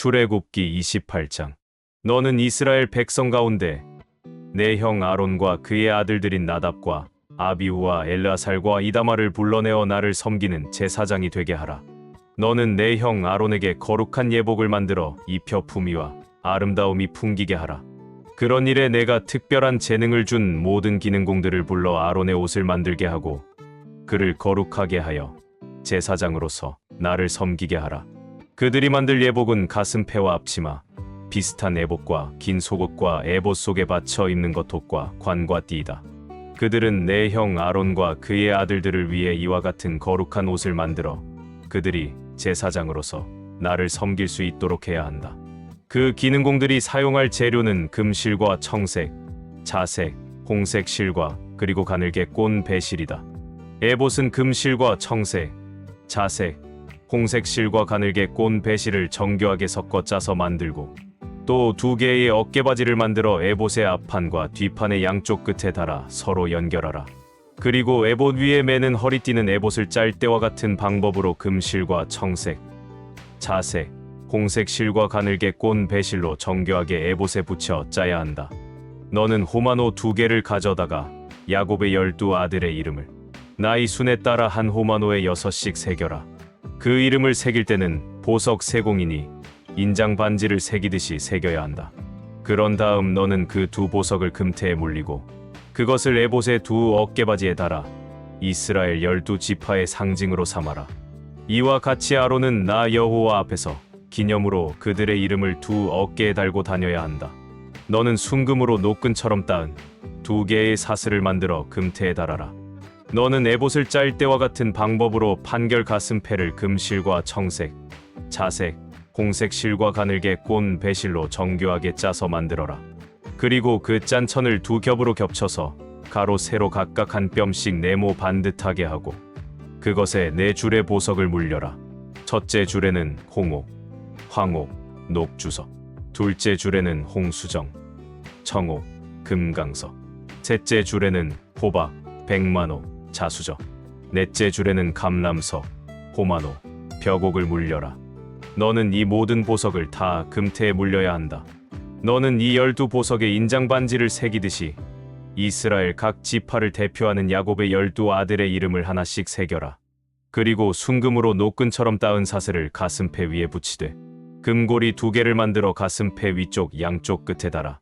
출애굽기 28장. 너는 이스라엘 백성 가운데 내 형 아론과 그의 아들들인 나답과 아비후와 엘르아살과 이다말을 불러내어 나를 섬기는 제사장이 되게 하라. 너는 내 형 아론에게 거룩한 예복을 만들어 입혀 품위와 아름다움이 풍기게 하라. 그런 일에 내가 특별한 재능을 준 모든 기능공들을 불러 아론의 옷을 만들게 하고 그를 거룩하게 하여 제사장으로서 나를 섬기게 하라. 그들이 만들 예복은 가슴패와 앞치마, 비슷한 에봇과 긴 속옷과 에봇 속에 받쳐 입는 겉옷과 관과 띠이다. 그들은 내 형 아론과 그의 아들들을 위해 이와 같은 거룩한 옷을 만들어 그들이 제사장으로서 나를 섬길 수 있도록 해야 한다. 그 기능공들이 사용할 재료는 금실과 청색, 자색, 홍색 실과 그리고 가늘게 꼰 배실이다. 에봇은 금실과 청색, 자색, 홍색 실과 가늘게 꼰 배실을 정교하게 섞어 짜서 만들고 또 2개의 어깨바지를 만들어 에봇의 앞판과 뒷판의 양쪽 끝에 달아 서로 연결하라. 그리고 에봇 위에 매는 허리띠는 에봇을 짤 때와 같은 방법으로 금실과 청색, 자색, 홍색 실과 가늘게 꼰 배실로 정교하게 에봇에 붙여 짜야 한다. 너는 호마노 2개를 가져다가 야곱의 12 아들의 이름을 나이 순에 따라 한 호마노에 6씩 새겨라. 그 이름을 새길 때는 보석 세공이니 인장 반지를 새기듯이 새겨야 한다. 그런 다음 너는 그 2 보석을 금태에 물리고 그것을 에봇의 2 어깨바지에 달아 이스라엘 12 지파의 상징으로 삼아라. 이와 같이 아론은 나 여호와 앞에서 기념으로 그들의 이름을 2 어깨에 달고 다녀야 한다. 너는 순금으로 노끈처럼 따은 2개의 사슬을 만들어 금태에 달아라. 너는 에봇을 짤 때와 같은 방법으로 판결 가슴패를 금실과 청색, 자색, 홍색 실과 가늘게 꼰 배실로 정교하게 짜서 만들어라. 그리고 그 짠 천을 2 겹으로 겹쳐서 가로 세로 각각 한 뼘씩 네모 반듯하게 하고 그것에 4줄의 보석을 물려라. 첫째 줄에는 홍옥, 황옥, 녹주석, 둘째 줄에는 홍수정, 청옥, 금강석, 셋째 줄에는 호박, 백만호, 자수적, 넷째 줄에는 감람석, 호마노, 벽옥을 물려라. 너는 이 모든 보석을 다 금태에 물려야 한다. 너는 이 12 보석의 인장 반지를 새기듯이 이스라엘 각 지파를 대표하는 야곱의 12 아들의 이름을 하나씩 새겨라. 그리고 순금으로 노끈처럼 따은 사슬을 가슴패 위에 붙이되 금고리 2개를 만들어 가슴패 위쪽 양쪽 끝에 달아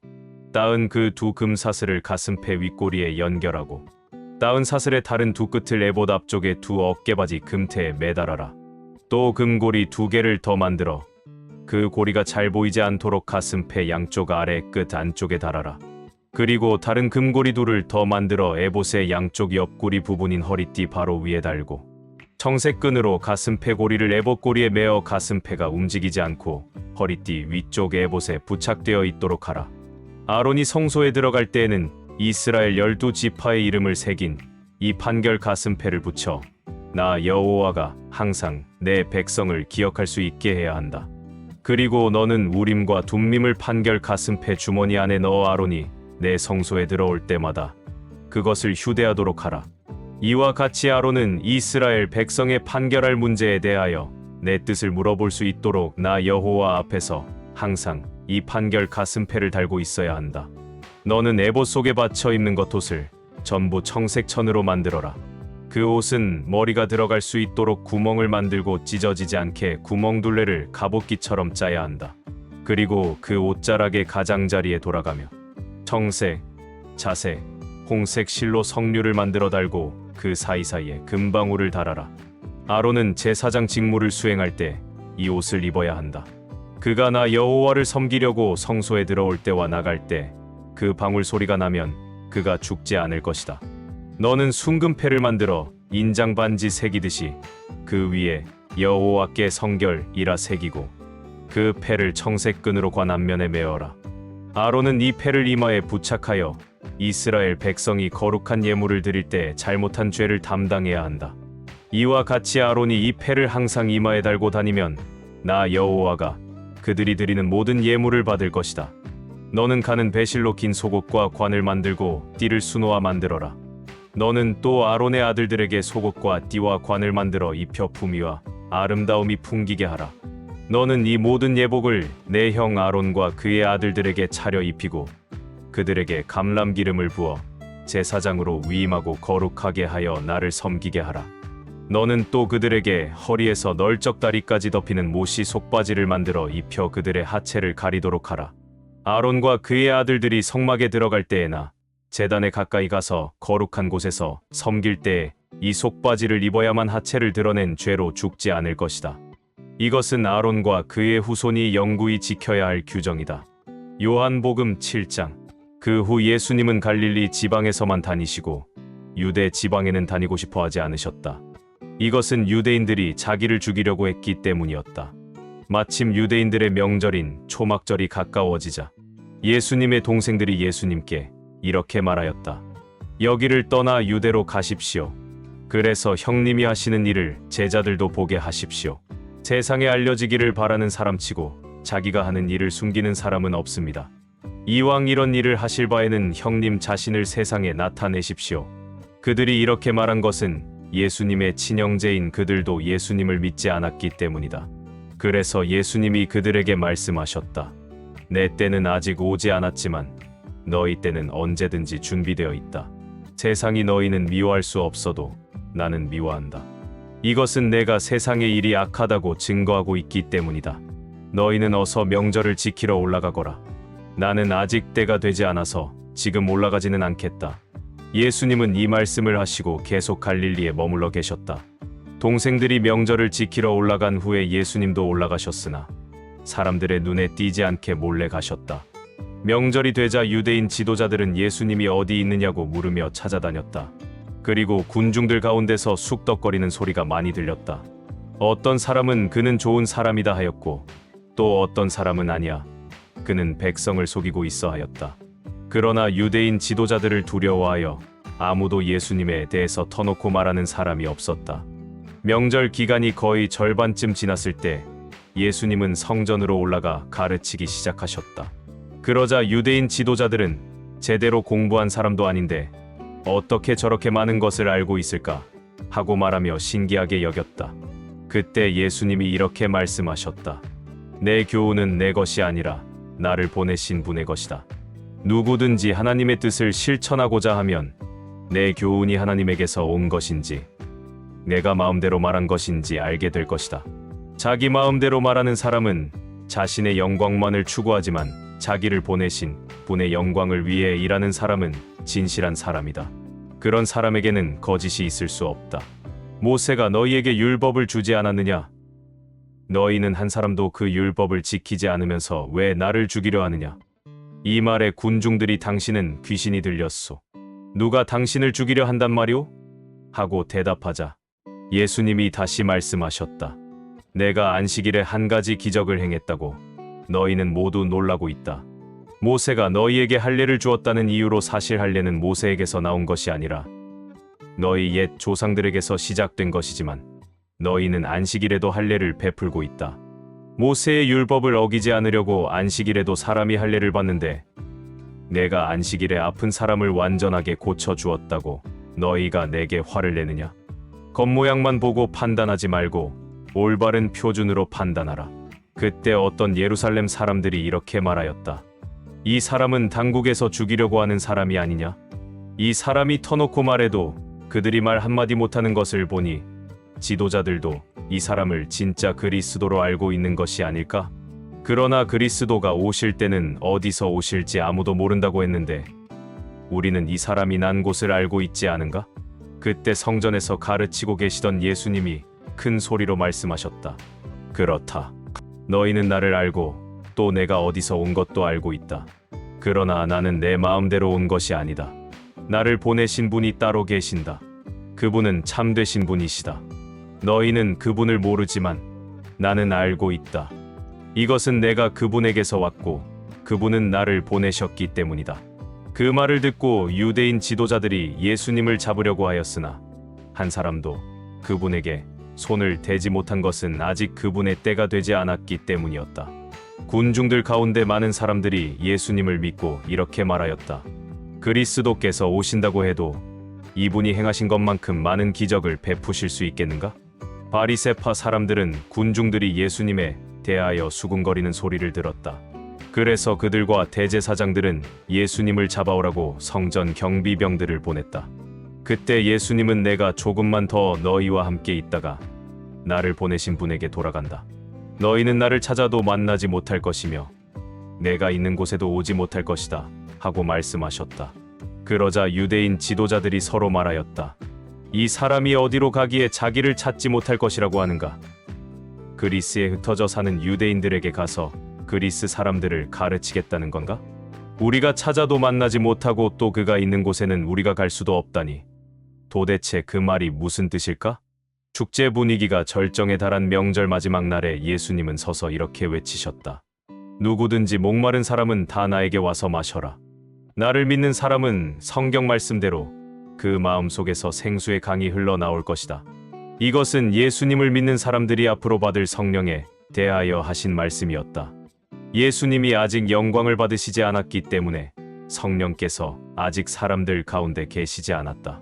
따은 그 2 금사슬을 가슴패 윗꼬리에 연결하고 따은 사슬의 다른 2 끝을 에봇 앞쪽에 2 어깨바지 금태에 매달아라. 또 금고리 2개를 더 만들어 그 고리가 잘 보이지 않도록 가슴패 양쪽 아래 끝 안쪽에 달아라. 그리고 다른 금고리 2를 더 만들어 에봇의 양쪽 옆구리 부분인 허리띠 바로 위에 달고 청색 끈으로 가슴패 고리를 에봇 고리에 매어 가슴패가 움직이지 않고 허리띠 위쪽 에봇에 부착되어 있도록 하라. 아론이 성소에 들어갈 때에는 이스라엘 12 지파의 이름을 새긴 이 판결 가슴패를 붙여 나 여호와가 항상 내 백성을 기억할 수 있게 해야 한다. 그리고 너는 우림과 둠밈을 판결 가슴패 주머니 안에 넣어 아론이 내 성소에 들어올 때마다 그것을 휴대하도록 하라. 이와 같이 아론은 이스라엘 백성의 판결할 문제에 대하여 내 뜻을 물어볼 수 있도록 나 여호와 앞에서 항상 이 판결 가슴패를 달고 있어야 한다. 너는 에봇 속에 받쳐 입는 겉옷을 전부 청색 천으로 만들어라. 그 옷은 머리가 들어갈 수 있도록 구멍을 만들고 찢어지지 않게 구멍둘레를 갑옷기처럼 짜야 한다. 그리고 그 옷자락의 가장자리에 돌아가며 청색, 자색, 홍색 실로 석류를 만들어 달고 그 사이사이에 금방울을 달아라. 아론은 제사장 직무를 수행할 때 이 옷을 입어야 한다. 그가 나 여호와를 섬기려고 성소에 들어올 때와 나갈 때 그 방울 소리가 나면 그가 죽지 않을 것이다. 너는 순금패를 만들어 인장 반지 새기듯이 그 위에 여호와께 성결이라 새기고 그 패를 청색 끈으로 관 앞면에 메어라. 아론은 이 패를 이마에 부착하여 이스라엘 백성이 거룩한 예물을 드릴 때 잘못한 죄를 담당해야 한다. 이와 같이 아론이 이 패를 항상 이마에 달고 다니면 나 여호와가 그들이 드리는 모든 예물을 받을 것이다. 너는 가는 배실로 긴 속옷과 관을 만들고 띠를 수놓아 만들어라. 너는 또 아론의 아들들에게 속옷과 띠와 관을 만들어 입혀 품위와 아름다움이 풍기게 하라. 너는 이 모든 예복을 내 형 아론과 그의 아들들에게 차려 입히고 그들에게 감람 기름을 부어 제사장으로 위임하고 거룩하게 하여 나를 섬기게 하라. 너는 또 그들에게 허리에서 널쩍다리까지 덮이는 모시 속바지를 만들어 입혀 그들의 하체를 가리도록 하라. 아론과 그의 아들들이 성막에 들어갈 때에나 제단에 가까이 가서 거룩한 곳에서 섬길 때에 이 속바지를 입어야만 하체를 드러낸 죄로 죽지 않을 것이다. 이것은 아론과 그의 후손이 영구히 지켜야 할 규정이다. 요한복음 7장. 그 후 예수님은 갈릴리 지방에서만 다니시고 유대 지방에는 다니고 싶어 하지 않으셨다. 이것은 유대인들이 자기를 죽이려고 했기 때문이었다. 마침 유대인들의 명절인 초막절이 가까워지자 예수님의 동생들이 예수님께 이렇게 말하였다. 여기를 떠나 유대로 가십시오. 그래서 형님이 하시는 일을 제자들도 보게 하십시오. 세상에 알려지기를 바라는 사람치고 자기가 하는 일을 숨기는 사람은 없습니다. 이왕 이런 일을 하실 바에는 형님 자신을 세상에 나타내십시오. 그들이 이렇게 말한 것은 예수님의 친형제인 그들도 예수님을 믿지 않았기 때문이다. 그래서 예수님이 그들에게 말씀하셨다. 내 때는 아직 오지 않았지만 너희 때는 언제든지 준비되어 있다. 세상이 너희는 미워할 수 없어도 나는 미워한다. 이것은 내가 세상의 일이 악하다고 증거하고 있기 때문이다. 너희는 어서 명절을 지키러 올라가거라. 나는 아직 때가 되지 않아서 지금 올라가지는 않겠다. 예수님은 이 말씀을 하시고 계속 갈릴리에 머물러 계셨다. 동생들이 명절을 지키러 올라간 후에 예수님도 올라가셨으나 사람들의 눈에 띄지 않게 몰래 가셨다. 명절이 되자 유대인 지도자들은 예수님이 어디 있느냐고 물으며 찾아다녔다. 그리고 군중들 가운데서 쑥덕거리는 소리가 많이 들렸다. 어떤 사람은 그는 좋은 사람이다 하였고 또 어떤 사람은 아니야. 그는 백성을 속이고 있어 하였다. 그러나 유대인 지도자들을 두려워하여 아무도 예수님에 대해서 터놓고 말하는 사람이 없었다. 명절 기간이 거의 절반쯤 지났을 때 예수님은 성전으로 올라가 가르치기 시작하셨다. 그러자 유대인 지도자들은 제대로 공부한 사람도 아닌데 어떻게 저렇게 많은 것을 알고 있을까 하고 말하며 신기하게 여겼다. 그때 예수님이 이렇게 말씀하셨다. 내 교훈은 내 것이 아니라 나를 보내신 분의 것이다. 누구든지 하나님의 뜻을 실천하고자 하면 내 교훈이 하나님에게서 온 것인지 내가 마음대로 말한 것인지 알게 될 것이다. 자기 마음대로 말하는 사람은 자신의 영광만을 추구하지만 자기를 보내신 분의 영광을 위해 일하는 사람은 진실한 사람이다. 그런 사람에게는 거짓이 있을 수 없다. 모세가 너희에게 율법을 주지 않았느냐? 너희는 한 사람도 그 율법을 지키지 않으면서 왜 나를 죽이려 하느냐? 이 말에 군중들이 당신은 귀신이 들렸소. 누가 당신을 죽이려 한단 말이오? 하고 대답하자 예수님이 다시 말씀하셨다. 내가 안식일에 한 가지 기적을 행했다고 너희는 모두 놀라고 있다. 모세가 너희에게 할례를 주었다는 이유로 사실 할례는 모세에게서 나온 것이 아니라 너희 옛 조상들에게서 시작된 것이지만 너희는 안식일에도 할례를 베풀고 있다. 모세의 율법을 어기지 않으려고 안식일에도 사람이 할례를 받는데 내가 안식일에 아픈 사람을 완전하게 고쳐주었다고 너희가 내게 화를 내느냐? 겉모양만 보고 판단하지 말고 올바른 표준으로 판단하라. 그때 어떤 예루살렘 사람들이 이렇게 말하였다. 이 사람은 당국에서 죽이려고 하는 사람이 아니냐? 이 사람이 터놓고 말해도 그들이 말 한마디 못하는 것을 보니 지도자들도 이 사람을 진짜 그리스도로 알고 있는 것이 아닐까? 그러나 그리스도가 오실 때는 어디서 오실지 아무도 모른다고 했는데 우리는 이 사람이 난 곳을 알고 있지 않은가? 그때 성전에서 가르치고 계시던 예수님이 큰 소리로 말씀하셨다. 그렇다. 너희는 나를 알고 또 내가 어디서 온 것도 알고 있다. 그러나 나는 내 마음대로 온 것이 아니다. 나를 보내신 분이 따로 계신다. 그분은 참되신 분이시다. 너희는 그분을 모르지만 나는 알고 있다. 이것은 내가 그분에게서 왔고 그분은 나를 보내셨기 때문이다. 그 말을 듣고 유대인 지도자들이 예수님을 잡으려고 하였으나 한 사람도 그분에게 손을 대지 못한 것은 아직 그분의 때가 되지 않았기 때문이었다. 군중들 가운데 많은 사람들이 예수님을 믿고 이렇게 말하였다. 그리스도께서 오신다고 해도 이분이 행하신 것만큼 많은 기적을 베푸실 수 있겠는가? 바리새파 사람들은 군중들이 예수님의 대하여 수군거리는 소리를 들었다. 그래서 그들과 대제사장들은 예수님을 잡아오라고 성전 경비병들을 보냈다. 그때 예수님은 내가 조금만 더 너희와 함께 있다가 나를 보내신 분에게 돌아간다. 너희는 나를 찾아도 만나지 못할 것이며 내가 있는 곳에도 오지 못할 것이다 하고 말씀하셨다. 그러자 유대인 지도자들이 서로 말하였다. 이 사람이 어디로 가기에 자기를 찾지 못할 것이라고 하는가? 그리스에 흩어져 사는 유대인들에게 가서 그리스 사람들을 가르치겠다는 건가? 우리가 찾아도 만나지 못하고 또 그가 있는 곳에는 우리가 갈 수도 없다니. 도대체 그 말이 무슨 뜻일까? 축제 분위기가 절정에 달한 명절 마지막 날에 예수님은 서서 이렇게 외치셨다. 누구든지 목마른 사람은 다 나에게 와서 마셔라. 나를 믿는 사람은 성경 말씀대로 그 마음속에서 생수의 강이 흘러나올 것이다. 이것은 예수님을 믿는 사람들이 앞으로 받을 성령에 대하여 하신 말씀이었다. 예수님이 아직 영광을 받으시지 않았기 때문에 성령께서 아직 사람들 가운데 계시지 않았다.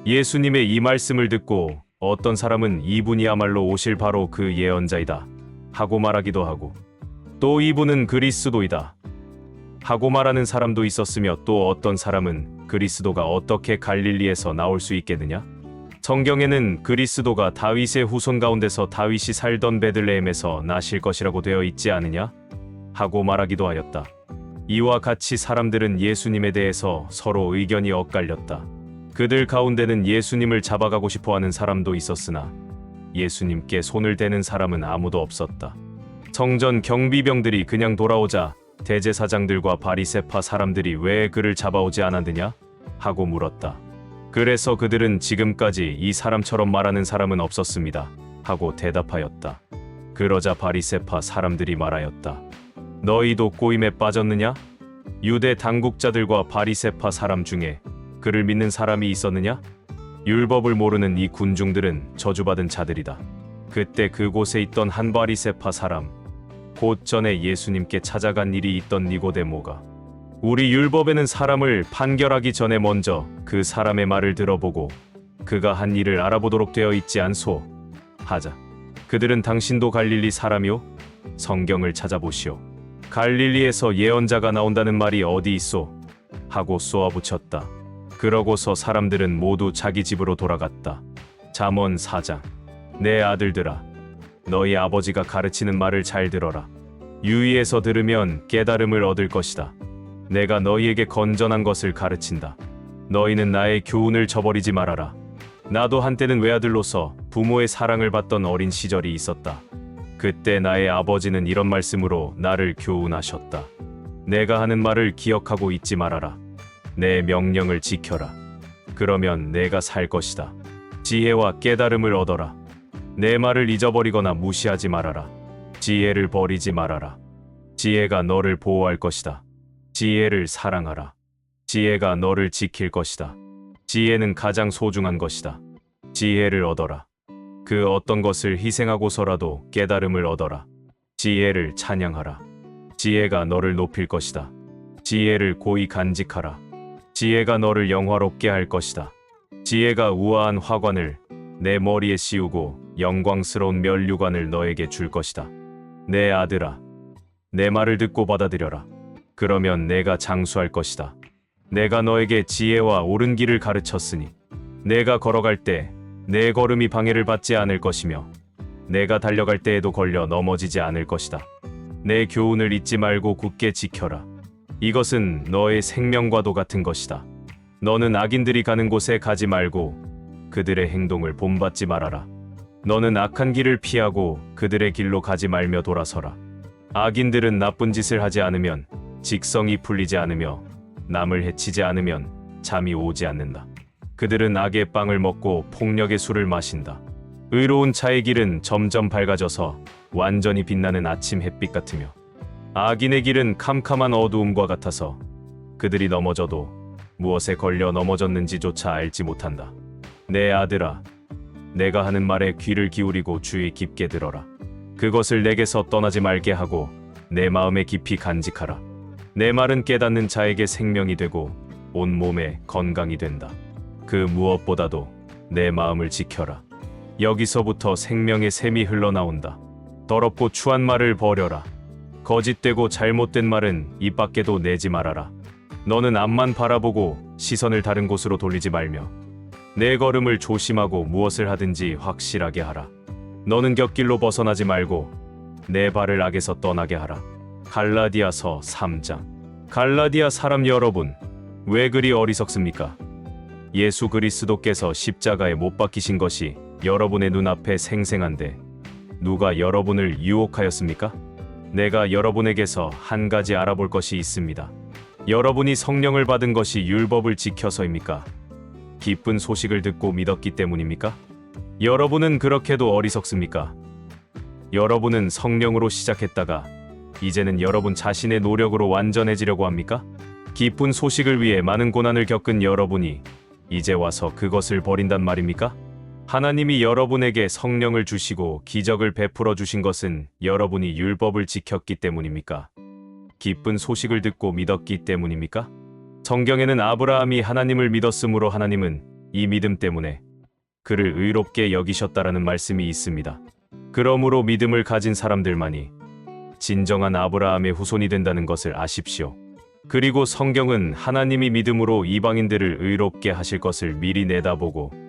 예수님의 이 말씀을 듣고 어떤 사람은 이분이야말로 오실 바로 그 예언자이다 하고 말하기도 하고, 또 이분은 그리스도이다 하고 말하는 사람도 있었으며, 또 어떤 사람은 그리스도가 어떻게 갈릴리에서 나올 수 있겠느냐? 성경에는 그리스도가 다윗의 후손 가운데서 다윗이 살던 베들레헴에서 나실 것이라고 되어 있지 않으냐? 하고 말하기도 하였다. 이와 같이 사람들은 예수님에 대해서 서로 의견이 엇갈렸다. 그들 가운데는 예수님을 잡아가고 싶어하는 사람도 있었으나 예수님께 손을 대는 사람은 아무도 없었다. 성전 경비병들이 그냥 돌아오자 대제사장들과 바리새파 사람들이 왜 그를 잡아오지 않았느냐? 하고 물었다. 그래서 그들은 지금까지 이 사람처럼 말하는 사람은 없었습니다 하고 대답하였다. 그러자 바리새파 사람들이 말하였다. 너희도 꼬임에 빠졌느냐? 유대 당국자들과 바리새파 사람 중에 그를 믿는 사람이 있었느냐? 율법을 모르는 이 군중들은 저주받은 자들이다. 그때 그곳에 있던 한 바리새파 사람, 곧 전에 예수님께 찾아간 일이 있던 니고데모가 우리 율법에는 사람을 판결하기 전에 먼저 그 사람의 말을 들어보고 그가 한 일을 알아보도록 되어 있지 않소? 하자. 그들은 당신도 갈릴리 사람이요? 성경을 찾아보시오. 갈릴리에서 예언자가 나온다는 말이 어디 있소? 하고 쏘아붙였다. 그러고서 사람들은 모두 자기 집으로 돌아갔다. 잠언 4장. 내 아들들아, 너희 아버지가 가르치는 말을 잘 들어라. 유의해서 들으면 깨달음을 얻을 것이다. 내가 너희에게 건전한 것을 가르친다. 너희는 나의 교훈을 저버리지 말아라. 나도 한때는 외아들로서 부모의 사랑을 받던 어린 시절이 있었다. 그때 나의 아버지는 이런 말씀으로 나를 교훈하셨다. 내가 하는 말을 기억하고 잊지 말아라. 내 명령을 지켜라. 그러면 내가 살 것이다. 지혜와 깨달음을 얻어라. 내 말을 잊어버리거나 무시하지 말아라. 지혜를 버리지 말아라. 지혜가 너를 보호할 것이다. 지혜를 사랑하라. 지혜가 너를 지킬 것이다. 지혜는 가장 소중한 것이다. 지혜를 얻어라. 그 어떤 것을 희생하고서라도 깨달음을 얻어라. 지혜를 찬양하라. 지혜가 너를 높일 것이다. 지혜를 고이 간직하라. 지혜가 너를 영화롭게 할 것이다. 지혜가 우아한 화관을 내 머리에 씌우고 영광스러운 면류관을 너에게 줄 것이다. 내 아들아, 내 말을 듣고 받아들여라. 그러면 내가 장수할 것이다. 내가 너에게 지혜와 옳은 길을 가르쳤으니 내가 걸어갈 때 내 걸음이 방해를 받지 않을 것이며 내가 달려갈 때에도 걸려 넘어지지 않을 것이다. 내 교훈을 잊지 말고 굳게 지켜라. 이것은 너의 생명과도 같은 것이다. 너는 악인들이 가는 곳에 가지 말고 그들의 행동을 본받지 말아라. 너는 악한 길을 피하고 그들의 길로 가지 말며 돌아서라. 악인들은 나쁜 짓을 하지 않으면 직성이 풀리지 않으며 남을 해치지 않으면 잠이 오지 않는다. 그들은 악의 빵을 먹고 폭력의 술을 마신다. 의로운 자의 길은 점점 밝아져서 완전히 빛나는 아침 햇빛 같으며 악인의 길은 캄캄한 어두움과 같아서 그들이 넘어져도 무엇에 걸려 넘어졌는지조차 알지 못한다. 내 아들아, 내가 하는 말에 귀를 기울이고 주의 깊게 들어라. 그것을 내게서 떠나지 말게 하고 내 마음에 깊이 간직하라. 내 말은 깨닫는 자에게 생명이 되고 온 몸에 건강이 된다. 그 무엇보다도 내 마음을 지켜라. 여기서부터 생명의 샘이 흘러나온다. 더럽고 추한 말을 버려라. 거짓되고 잘못된 말은 입 밖에도 내지 말아라. 너는 앞만 바라보고 시선을 다른 곳으로 돌리지 말며 내 걸음을 조심하고 무엇을 하든지 확실하게 하라. 너는 곁길로 벗어나지 말고 내 발을 악에서 떠나게 하라. 갈라디아서 3장. 갈라디아 사람 여러분, 왜 그리 어리석습니까? 예수 그리스도께서 십자가에 못 박히신 것이 여러분의 눈앞에 생생한데 누가 여러분을 유혹하였습니까? 내가 여러분에게서 한 가지 알아볼 것이 있습니다. 여러분이 성령을 받은 것이 율법을 지켜서입니까? 기쁜 소식을 듣고 믿었기 때문입니까? 여러분은 그렇게도 어리석습니까? 여러분은 성령으로 시작했다가 이제는 여러분 자신의 노력으로 완전해지려고 합니까? 기쁜 소식을 위해 많은 고난을 겪은 여러분이 이제 와서 그것을 버린단 말입니까? 하나님이 여러분에게 성령을 주시고 기적을 베풀어 주신 것은 여러분이 율법을 지켰기 때문입니까? 기쁜 소식을 듣고 믿었기 때문입니까? 성경에는 아브라함이 하나님을 믿었으므로 하나님은 이 믿음 때문에 그를 의롭게 여기셨다라는 말씀이 있습니다. 그러므로 믿음을 가진 사람들만이 진정한 아브라함의 후손이 된다는 것을 아십시오. 그리고 성경은 하나님이 믿음으로 이방인들을 의롭게 하실 것을 미리 내다보고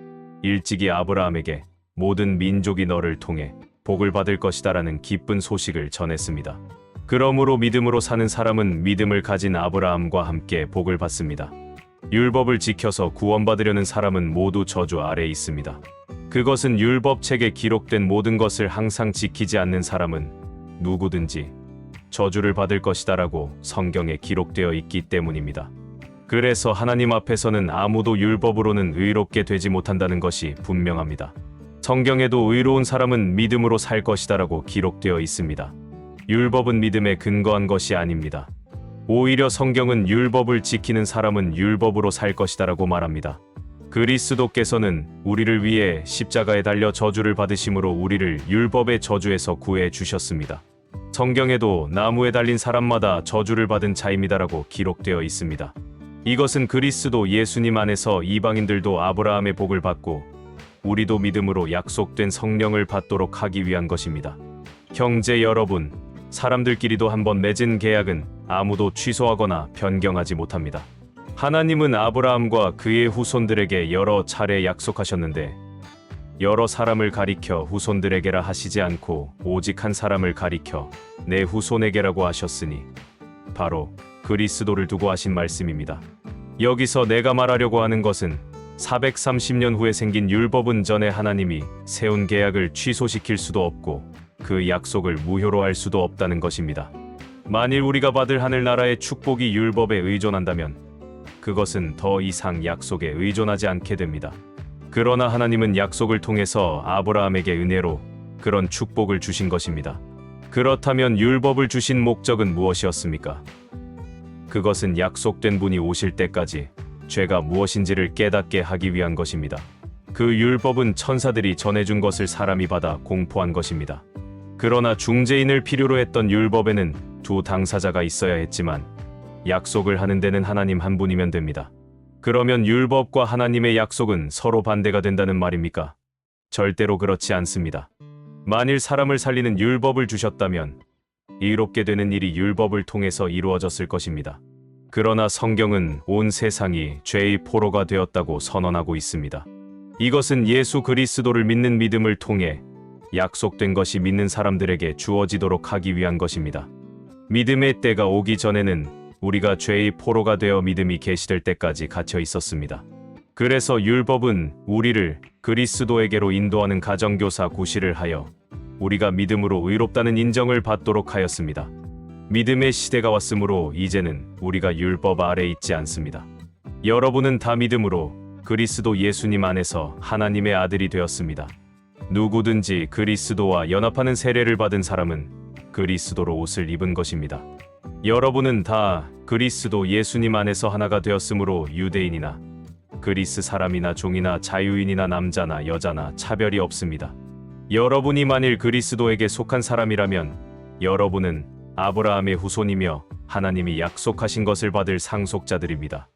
일찍이 아브라함에게 모든 민족이 너를 통해 복을 받을 것이다라는 기쁜 소식을 전했습니다. 그러므로 믿음으로 사는 사람은 믿음을 가진 아브라함과 함께 복을 받습니다. 율법을 지켜서 구원받으려는 사람은 모두 저주 아래에 있습니다. 그것은 율법책에 기록된 모든 것을 항상 지키지 않는 사람은 누구든지 저주를 받을 것이다라고 성경에 기록되어 있기 때문입니다. 그래서 하나님 앞에서는 아무도 율법으로는 의롭게 되지 못한다는 것이 분명합니다. 성경에도 의로운 사람은 믿음으로 살 것이다라고 기록되어 있습니다. 율법은 믿음에 근거한 것이 아닙니다. 오히려 성경은 율법을 지키는 사람은 율법으로 살 것이다라고 말합니다. 그리스도께서는 우리를 위해 십자가에 달려 저주를 받으심으로 우리를 율법의 저주에서 구해 주셨습니다. 성경에도 나무에 달린 사람마다 저주를 받은 자입니다라고 기록되어 있습니다. 이것은 그리스도 예수님 안에서 이방인들도 아브라함의 복을 받고 우리도 믿음으로 약속된 성령을 받도록 하기 위한 것입니다. 형제 여러분, 사람들끼리도 한번 맺은 계약은 아무도 취소하거나 변경하지 못합니다. 하나님은 아브라함과 그의 후손들에게 여러 차례 약속하셨는데 여러 사람을 가리켜 후손들에게라 하시지 않고 오직 한 사람을 가리켜 내 후손에게라고 하셨으니 바로 그리스도를 두고 하신 말씀입니다. 여기서 내가 말하려고 하는 것은 430년 후에 생긴 율법은 전에 하나님이 세운 계약을 취소시킬 수도 없고 그 약속을 무효로 할 수도 없다는 것입니다. 만일 우리가 받을 하늘나라의 축복이 율법에 의존한다면 그것은 더 이상 약속에 의존하지 않게 됩니다. 그러나 하나님은 약속을 통해서 아브라함에게 은혜로 그런 축복을 주신 것입니다. 그렇다면 율법을 주신 목적은 무엇이었습니까? 그것은 약속된 분이 오실 때까지 죄가 무엇인지를 깨닫게 하기 위한 것입니다. 그 율법은 천사들이 전해준 것을 사람이 받아 공포한 것입니다. 그러나 중재인을 필요로 했던 율법에는 두 당사자가 있어야 했지만 약속을 하는 데는 하나님 한 분이면 됩니다. 그러면 율법과 하나님의 약속은 서로 반대가 된다는 말입니까? 절대로 그렇지 않습니다. 만일 사람을 살리는 율법을 주셨다면 의롭게 되는 일이 율법을 통해서 이루어졌을 것입니다. 그러나 성경은 온 세상이 죄의 포로가 되었다고 선언하고 있습니다. 이것은 예수 그리스도를 믿는 믿음을 통해 약속된 것이 믿는 사람들에게 주어지도록 하기 위한 것입니다. 믿음의 때가 오기 전에는 우리가 죄의 포로가 되어 믿음이 계시될 때까지 갇혀 있었습니다. 그래서 율법은 우리를 그리스도에게로 인도하는 가정교사 구실을 하여 우리가 믿음으로 의롭다는 인정을 받도록 하였습니다. 믿음의 시대가 왔으므로 이제는 우리가 율법 아래 있지 않습니다. 여러분은 다 믿음으로 그리스도 예수님 안에서 하나님의 아들이 되었습니다. 누구든지 그리스도와 연합하는 세례를 받은 사람은 그리스도로 옷을 입은 것입니다. 여러분은 다 그리스도 예수님 안에서 하나가 되었으므로 유대인이나 그리스 사람이나 종이나 자유인이나 남자나 여자나 차별이 없습니다. 여러분이 만일 그리스도에게 속한 사람이라면 여러분은 아브라함의 후손이며 하나님이 약속하신 것을 받을 상속자들입니다.